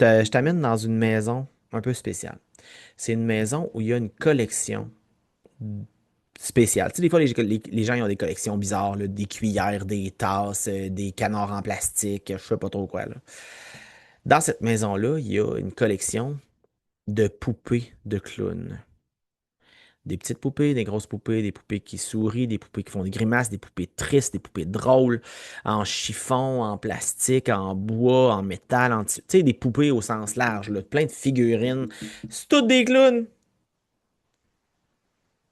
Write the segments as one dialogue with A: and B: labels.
A: Je t'amène dans une maison un peu spéciale. C'est une maison où il y a une collection spéciale. Tu sais, des fois, les gens ils ont des collections bizarres, là, des cuillères, des tasses, des canards en plastique, je sais pas trop quoi, là. Dans cette maison-là, il y a une collection de poupées de clowns. Des petites poupées, des grosses poupées, des poupées qui sourient, des poupées qui font des grimaces, des poupées tristes, des poupées drôles, en chiffon, en plastique, en bois, en métal, tu sais, des poupées au sens large, là, plein de figurines. C'est toutes des clowns!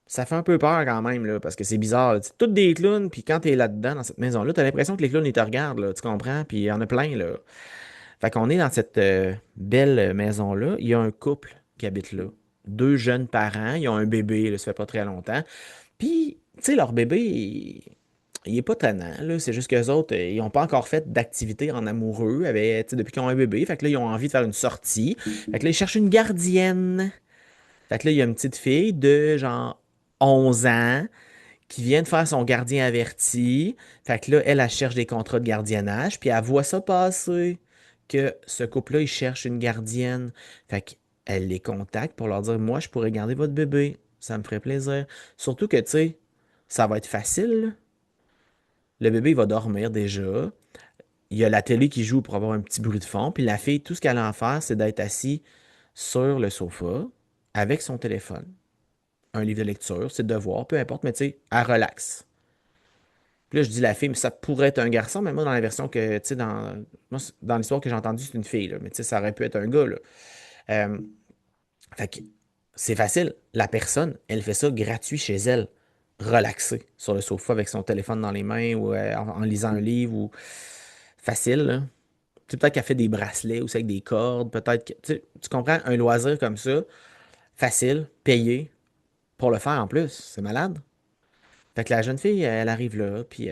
A: Ça fait un peu peur quand même, là, parce que c'est bizarre, là. C'est toutes des clowns, puis quand t'es là-dedans, dans cette maison-là, t'as l'impression que les clowns, ils te regardent, là, tu comprends? Puis il y en a plein, là. Fait qu'on est dans cette belle maison-là. Il y a un couple qui habite là. Deux jeunes parents. Ils ont un bébé, là, ça fait pas très longtemps. Puis, tu sais, leur bébé, il est pas tannant, là. C'est juste qu'eux autres, ils n'ont pas encore fait d'activité en amoureux avec, tu sais, depuis qu'ils ont un bébé. Fait que là, ils ont envie de faire une sortie. Fait que là, ils cherchent une gardienne. Fait que là, il y a une petite fille de genre 11 ans qui vient de faire son gardien averti. Fait que là, elle cherche des contrats de gardiennage, puis elle voit ça passer, que ce couple-là, il cherche une gardienne. Fait qu'elle les contacte pour leur dire, moi, je pourrais garder votre bébé. Ça me ferait plaisir. Surtout que, tu sais, ça va être facile, là. Le bébé, il va dormir déjà. Il y a la télé qui joue pour avoir un petit bruit de fond. Puis la fille, tout ce qu'elle a à faire, c'est d'être assise sur le sofa avec son téléphone, un livre de lecture, ses devoirs, peu importe, mais tu sais, elle relaxe. Puis là, je dis la fille, mais ça pourrait être un garçon, mais moi, dans la version que, tu sais, dans l'histoire que j'ai entendue, c'est une fille, là. Mais tu sais, ça aurait pu être un gars, là. Euh, fait que c'est facile. La personne, elle fait ça gratuit chez elle, relaxée, sur le sofa avec son téléphone dans les mains ou en lisant un livre ou facile, là. Tu sais, peut-être qu'elle fait des bracelets aussi avec des cordes, peut-être que, tu comprends, un loisir comme ça, facile, payé, pour le faire en plus. C'est malade. Fait que la jeune fille, elle arrive là, puis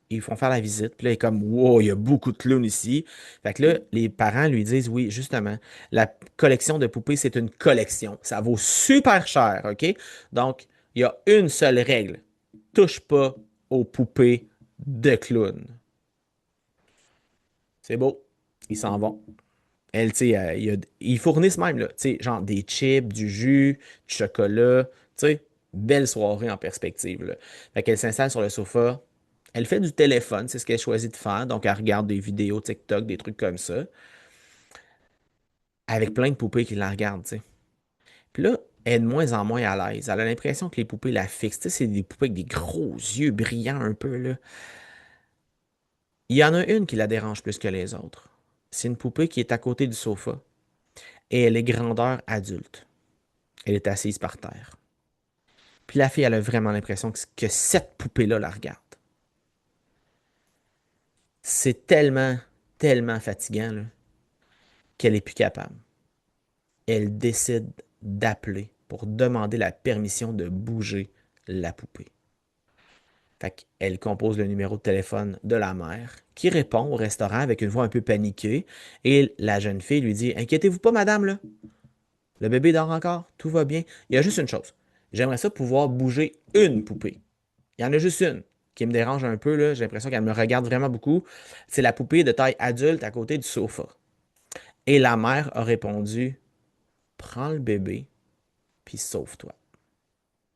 A: ils font faire la visite. Puis là, elle est comme, wow, il y a beaucoup de clowns ici. Fait que là, les parents lui disent, oui, justement, la collection de poupées, c'est une collection. Ça vaut super cher, OK? Donc, il y a une seule règle. Touche pas aux poupées de clowns. C'est beau. Ils s'en vont. Elle, tu sais, ils fournissent même, là, tu sais, genre des chips, du jus, du chocolat, tu sais, belle soirée en perspective, là. Fait qu'elle s'installe sur le sofa, elle fait du téléphone, c'est ce qu'elle choisit de faire, donc elle regarde des vidéos TikTok, des trucs comme ça, avec plein de poupées qui la regardent, tu sais. Puis là, elle est de moins en moins à l'aise. Elle a l'impression que les poupées la fixent, tu sais, c'est des poupées avec des gros yeux brillants un peu, là. Il y en a une qui la dérange plus que les autres. C'est une poupée qui est à côté du sofa, et elle est grandeur adulte. Elle est assise par terre. Puis la fille, elle a vraiment l'impression que cette poupée-là la regarde. C'est tellement, tellement fatigant là, qu'elle est plus capable. Elle décide d'appeler pour demander la permission de bouger la poupée. Fait qu'elle compose le numéro de téléphone de la mère, qui répond au restaurant avec une voix un peu paniquée. Et la jeune fille lui dit, inquiétez-vous pas, madame, là. Le bébé dort encore, tout va bien. Il y a juste une chose. J'aimerais ça pouvoir bouger une poupée. Il y en a juste une qui me dérange un peu, là. J'ai l'impression qu'elle me regarde vraiment beaucoup. C'est la poupée de taille adulte à côté du sofa. Et la mère a répondu, prends le bébé, puis sauve-toi.